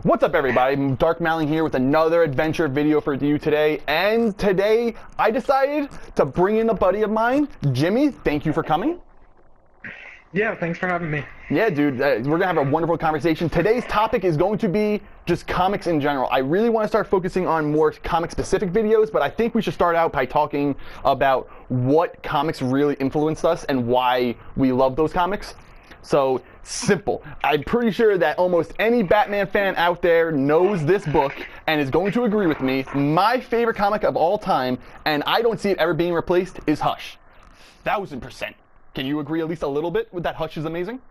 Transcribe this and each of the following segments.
What's up, everybody? Dark Mowling here with another adventure video for you today. And today I decided to bring in a buddy of mine, Jimmy. Thank you for coming. Yeah, thanks for having me. Yeah, dude, we're gonna have a wonderful conversation. Today's topic is going to be just comics in general. I really want to start focusing on more comic-specific videos, but I think we should start out by talking about what comics really influenced us and why we love those comics. So, simple. I'm pretty sure that almost any Batman fan out there knows this book and is going to agree with me. My favorite comic of all time, and I don't see it ever being replaced, is Hush. 1000%. Can you agree at least a little bit with that Hush is amazing?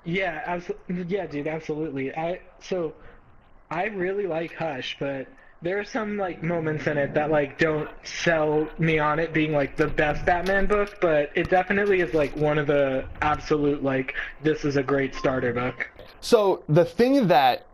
Yeah, yeah, dude, absolutely. So I really like Hush, but there are some like moments in it that like don't sell me on it being like the best Batman book, but it definitely is like one of the absolute like this is a great starter book. So the thing that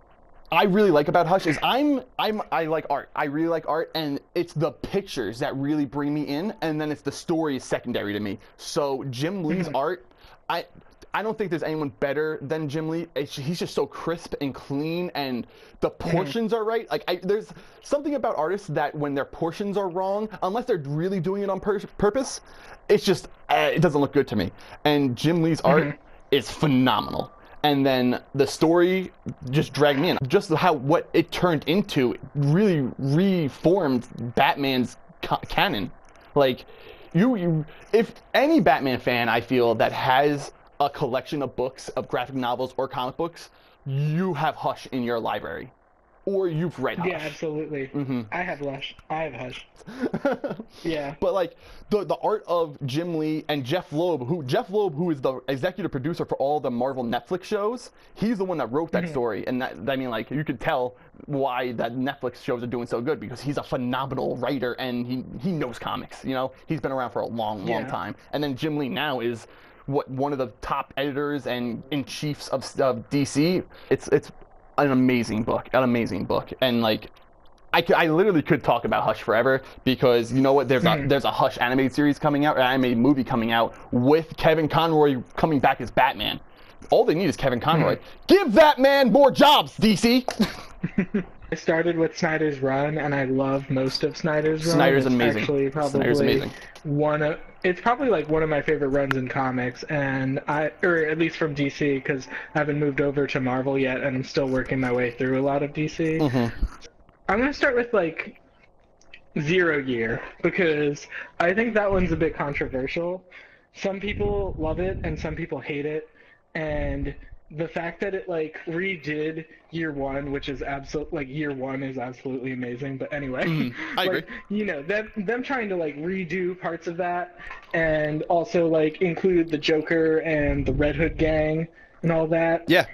I really like about Hush is I like art. I really like art, and it's the pictures that really bring me in, and then it's the story is secondary to me. So Jim Lee's art, I don't think there's anyone better than Jim Lee. He's just so crisp and clean, and the portions are right. Like there's something about artists that when their portions are wrong, unless they're really doing it on purpose, it's just it doesn't look good to me. And Jim Lee's art is phenomenal. And then the story just dragged me in. Just what it turned into really reformed Batman's canon. Like, if any Batman fan, I feel, that has a collection of books, of graphic novels or comic books, you have Hush in your library. Or you've read Hush. Yeah, absolutely. I have Hush. Yeah. But like the art of Jim Lee and Jeff Loeb, who is the executive producer for all the Marvel Netflix shows, he's the one that wrote that story. And that, I mean, like, you could tell why that Netflix shows are doing so good, because he's a phenomenal writer and he knows comics. You know, he's been around for a long time. And then Jim Lee now is one of the top editors and in chiefs of DC. It's an amazing book, and like I literally could talk about Hush forever, because you know what, there's a Hush animated series coming out, or animated movie coming out with Kevin Conroy coming back as Batman. All they need is Kevin Conroy. Give that man more jobs, DC. I started with Snyder's Run, and I love most of Snyder's Run. Snyder's amazing. Actually, probably Snyder's amazing. It's probably like one of my favorite runs in comics, and or at least from DC, because I haven't moved over to Marvel yet, and I'm still working my way through a lot of DC. I'm gonna start with like Zero Year, because I think that one's a bit controversial. Some people love it, and some people hate it, and the fact that it like redid Year One, which is Year One is absolutely amazing. But anyway, I agree. You know, them trying to like redo parts of that, and also like include the Joker and the Red Hood gang and all that. Yeah.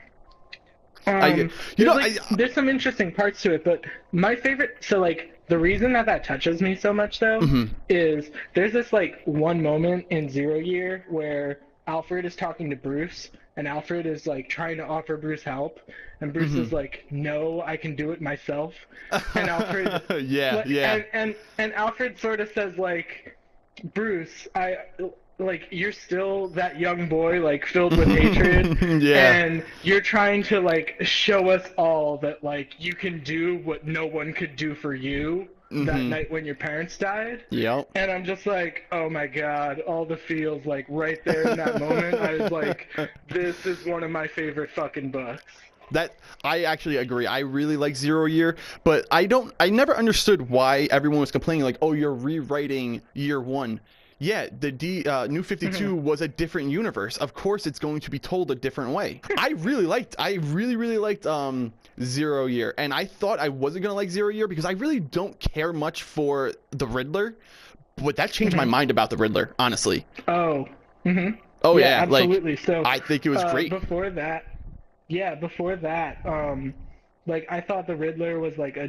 There's some interesting parts to it, but my favorite. So like the reason that touches me so much though is there's this like one moment in Zero Year where Alfred is talking to Bruce, and Alfred is like trying to offer Bruce help, and Bruce is like, "No, I can do it myself." And Alfred, and Alfred sort of says like, "Bruce, you're still that young boy, like filled with hatred, and you're trying to like show us all that like you can do what no one could do for you." That night when your parents died. Yep. And I'm just like, oh my god, all the feels like right there in that moment. I was like, this is one of my favorite fucking books. That I actually agree. I really like Zero Year, but I never understood why everyone was complaining like, oh, you're rewriting Year One. Yeah, the New 52 was a different universe. Of course, it's going to be told a different way. I really liked Zero Year, and I thought I wasn't gonna like Zero Year because I really don't care much for the Riddler, but that changed my mind about the Riddler, honestly. Oh. Oh yeah, absolutely. Like, so I think it was great. Before that, like I thought the Riddler was like a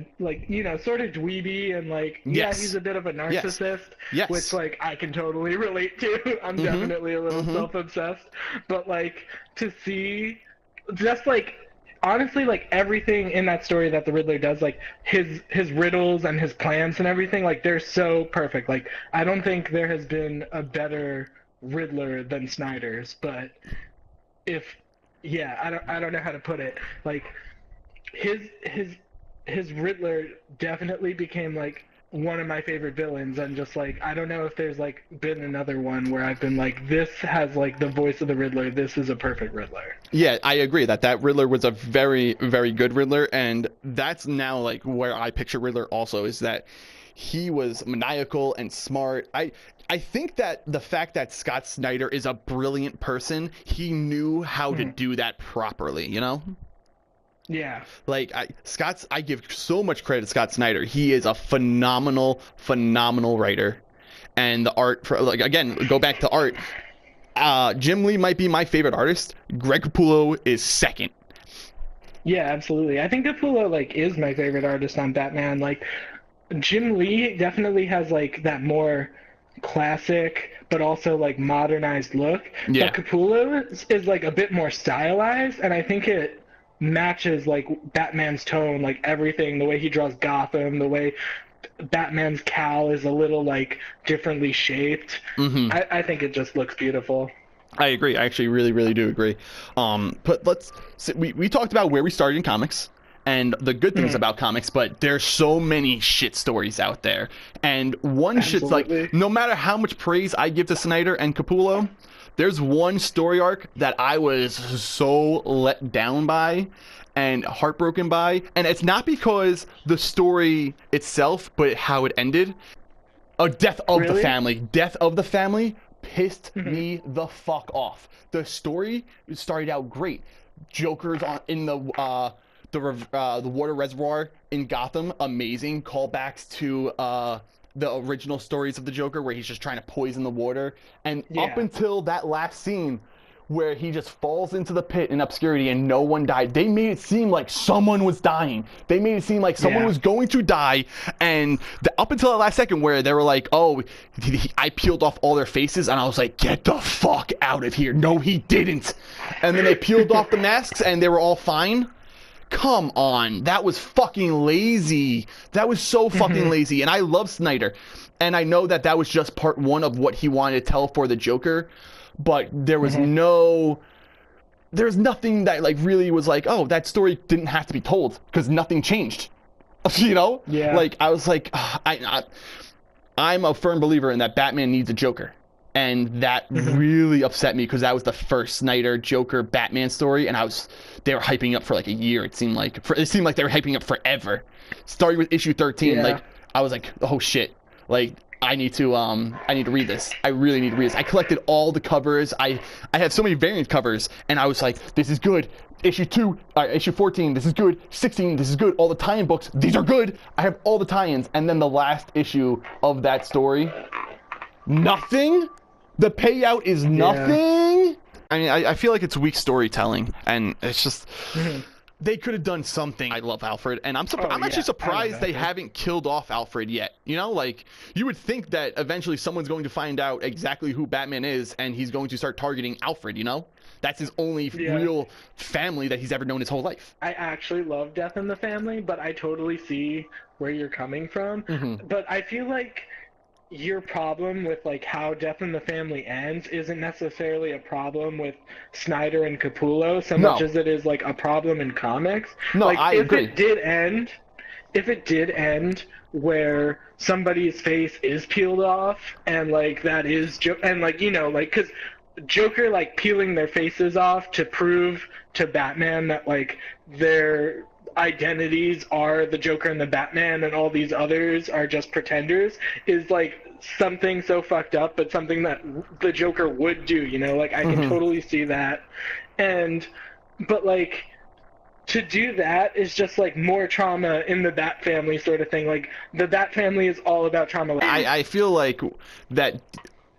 sort of dweeby, and like he's a bit of a narcissist, which like I can totally relate to. I'm definitely a little self-obsessed, but like to see just like honestly like everything in that story that the Riddler does, like his riddles and his plans and everything, like they're so perfect. Like I don't think there has been a better Riddler than Snyder's, but I don't know how to put it. Like his Riddler definitely became like one of my favorite villains, and just like I don't know if there's like been another one where I've been like, this has like the voice of the Riddler. This is a perfect Riddler. Yeah, I agree that Riddler was a very, very good Riddler, and that's now like where I picture Riddler also, is that he was maniacal and smart. I think that the fact that Scott Snyder is a brilliant person, he knew how to do that properly, you know? Yeah. Like I give so much credit to Scott Snyder. He is a phenomenal, phenomenal writer. And the art, for like, again, go back to art. Jim Lee might be my favorite artist. Greg Capullo is second. Yeah, absolutely. I think Capullo like is my favorite artist on Batman. Like Jim Lee definitely has like that more classic but also like modernized look. Yeah. But Capullo is like a bit more stylized, and I think it matches like Batman's tone, like everything, the way he draws Gotham, the way Batman's cowl is a little like differently shaped. I think it just looks beautiful. I agree. I actually really, really do agree. But we talked about where we started in comics and the good things about comics, but there's so many shit stories out there. And one shit's like, no matter how much praise I give to Snyder and Capullo, there's one story arc that I was so let down by and heartbroken by. And it's not because the story itself, but how it ended. Death of the Family. Death of the Family pissed me the fuck off. The story started out great. Joker's in the water reservoir in Gotham, amazing. Callbacks to the original stories of the Joker where he's just trying to poison the water. And up until that last scene where he just falls into the pit in obscurity and no one died, they made it seem like someone was dying. They made it seem like someone was going to die. And up until the last second where they were like, oh, I peeled off all their faces, and I was like, get the fuck out of here. No, he didn't. And then they peeled off the masks and they were all fine. Come on, that was fucking lazy. That was so fucking lazy. And I love Snyder, and I know that was just part one of what he wanted to tell for the Joker, but there was there's nothing that like really was like, oh, that story didn't have to be told because nothing changed. You know? Yeah. Like I was like, I'm a firm believer in that Batman needs a Joker. And that really upset me because that was the first Snyder Joker Batman story, and they were hyping up for like a year. It seemed like they were hyping up forever. Starting with issue 13, like I was like, oh shit, like I need to read this. I really need to read this. I collected all the covers. I had so many variant covers, and I was like, this is good. Issue 14, this is good. 16, this is good. All the tie-in books, these are good. I have all the tie-ins, and then the last issue of that story, nothing. The payout is nothing. I mean, I feel like it's weak storytelling, and it's just they could have done something. I love Alfred, and I'm actually surprised they haven't killed off Alfred yet. You know, like you would think that eventually someone's going to find out exactly who Batman is, and he's going to start targeting Alfred. You know, that's his only real family that he's ever known his whole life. I actually love Death in the Family, but I totally see where you're coming from. But I feel like your problem with like how Death in the Family ends isn't necessarily a problem with Snyder and Capullo so much as it is like a problem in comics. No, like, I agree. If it did end where somebody's face is peeled off and like that is and like, you know, like because Joker like peeling their faces off to prove to Batman that like their identities are the Joker and the Batman and all these others are just pretenders is like something so fucked up, but something that the Joker would do, you know, like I can totally see that. But like to do that is just like more trauma in the Bat family sort of thing. Like the Bat family is all about trauma. I feel like that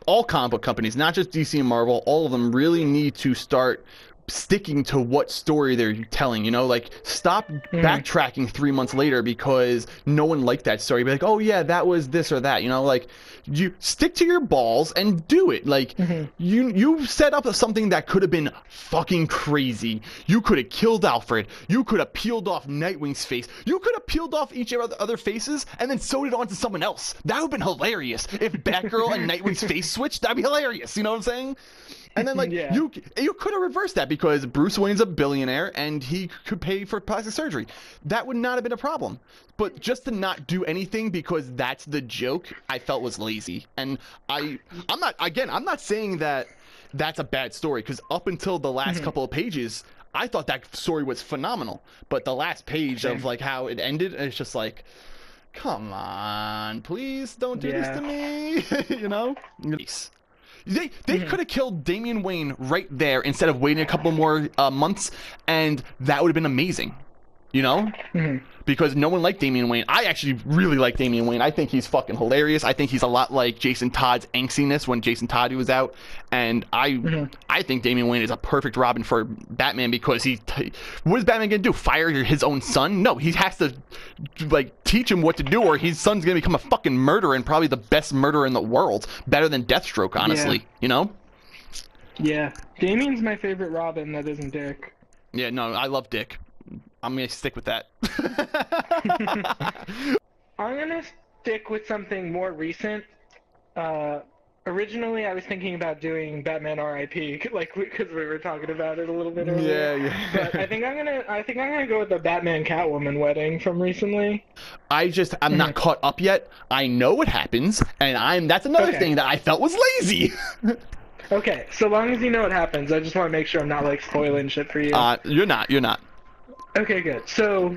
all comic book companies, not just DC and Marvel, all of them really need to start sticking to what story they're telling, you know, like stop backtracking 3 months later because no one liked that story. Be like, oh yeah, that was this or that, you know, like you stick to your balls and do it. Like you set up something that could have been fucking crazy. You could have killed Alfred. You could have peeled off Nightwing's face. You could have peeled off each of the other faces and then sewed it onto someone else. That would have been hilarious. If Batgirl and Nightwing's face switched, that'd be hilarious. You know what I'm saying? And then, like, Yeah. you could have reversed that because Bruce Wayne's a billionaire and he could pay for plastic surgery. That would not have been a problem. But just to not do anything because that's the joke, I felt was lazy. And I'm not saying that that's a bad story, because up until the last couple of pages, I thought that story was phenomenal. But the last page of, like, how it ended, it's just like, come on, please don't do this to me. You know? They could have killed Damian Wayne right there instead of waiting a couple more months, and that would have been amazing. You know? Because no one liked Damian Wayne. I actually really like Damian Wayne. I think he's fucking hilarious. I think he's a lot like Jason Todd's angstiness when Jason Todd was out. And I think Damian Wayne is a perfect Robin for Batman, because what is Batman going to do? Fire his own son? No, he has to, like, teach him what to do, or his son's going to become a fucking murderer, and probably the best murderer in the world. Better than Deathstroke, honestly. You know? Yeah. Damian's my favorite Robin that isn't Dick. Yeah, no, I love Dick. I'm going to stick with that. I'm going to stick with something more recent. Originally, I was thinking about doing Batman R.I.P., like, because we were talking about it a little bit earlier. Yeah. But I think I'm gonna go with the Batman Catwoman wedding from recently. I'm not caught up yet. I know what happens, and that's another thing that I felt was lazy. Okay, so long as you know what happens, I just want to make sure I'm not, like, spoiling shit for you. You're not. Okay, good. So,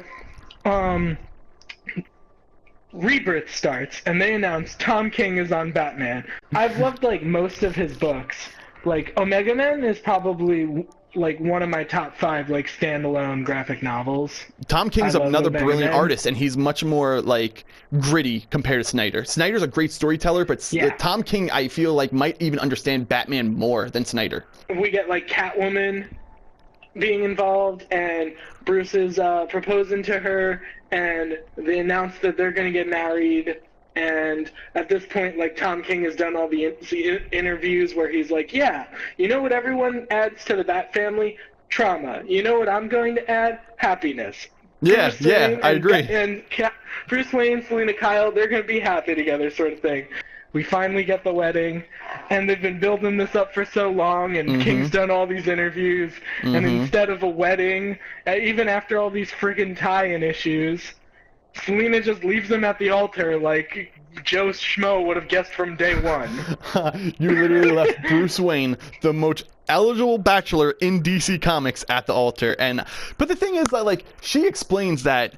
Rebirth starts, and they announce Tom King is on Batman. I've loved, like, most of his books. Like, Omega Men is probably, like, one of my top 5, like, standalone graphic novels. Tom King's another brilliant artist, and he's much more, like, gritty compared to Snyder. Snyder's a great storyteller, but Tom King, I feel like, might even understand Batman more than Snyder. We get, like, Catwoman being involved, and Bruce is proposing to her, and they announce that they're going to get married. And at this point, like, Tom King has done all the interviews where he's like, yeah, you know what everyone adds to the Bat family? Trauma. You know what I'm going to add? Happiness. Yeah, I agree. And Bruce Wayne, Selena Kyle, they're going to be happy together, sort of thing. We finally get the wedding, and they've been building this up for so long, and King's done all these interviews, and instead of a wedding, even after all these friggin' tie-in issues, Selena just leaves them at the altar like Joe Schmo would have guessed from day one. You literally left Bruce Wayne, the most eligible bachelor in DC Comics, at the altar. But the thing is that, like, she explains that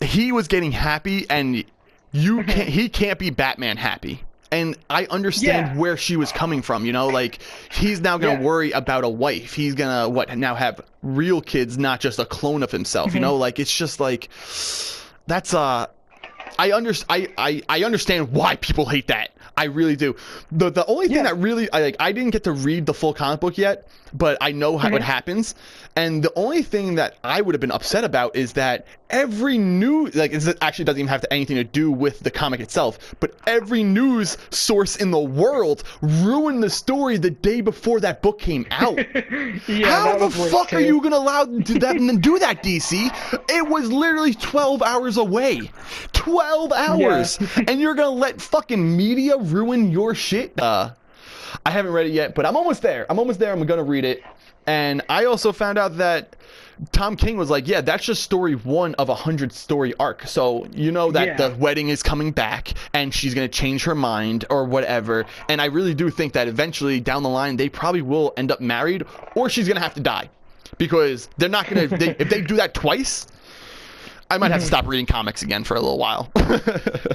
he was getting happy, and he can't be Batman happy. And I understand where she was coming from, you know, like, he's now going to worry about a wife. He's going to, now have real kids, not just a clone of himself, you know, like, it's just like, that's, I understand why people hate that. I really do. The only thing that really, I didn't get to read the full comic book yet, but I know how it happens. And the only thing that I would have been upset about is that every news, like, it actually doesn't even have anything to do with the comic itself, but every news source in the world ruined the story the day before that book came out. How the fuck are you gonna allow them to do that, DC? It was literally 12 hours away. 12 hours! And you're gonna let fucking media ruin your shit? I haven't read it yet, but I'm almost there. I'm gonna read it. And I also found out that Tom King was like, yeah, that's just story 1 of a 100-story arc. So you know that the wedding is coming back, and she's going to change her mind or whatever. And I really do think that eventually down the line, they probably will end up married, or she's going to have to die. Because they're not going to, if they do that twice, I might have to stop reading comics again for a little while.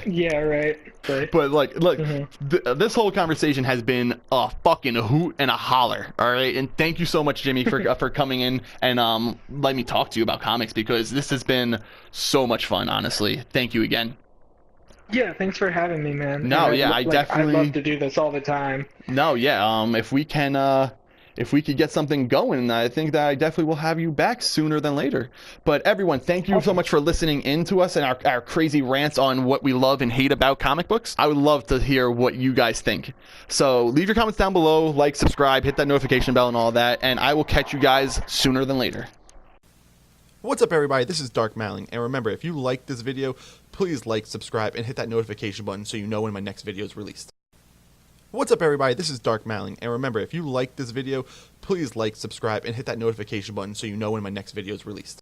Yeah, right. But, like, look, this whole conversation has been a fucking hoot and a holler, all right? And thank you so much, Jimmy, for coming in and letting me talk to you about comics, because this has been so much fun, honestly. Thank you again. Yeah, thanks for having me, man. No, I definitely... I'd love to do this all the time. No, if we can... If we could get something going, I think that I definitely will have you back sooner than later. But everyone, thank you so much for listening in to us and our crazy rants on what we love and hate about comic books. I would love to hear what you guys think. So leave your comments down below, like, subscribe, hit that notification bell and all that, and I will catch you guys sooner than later. What's up, everybody? This is Dark Mowling, and remember, if you like this video, please like, subscribe, and hit that notification button so you know when my next video is released. What's up, everybody? This is Dark Mowling, and remember, if you like this video, please like, subscribe, and hit that notification button so you know when my next video is released.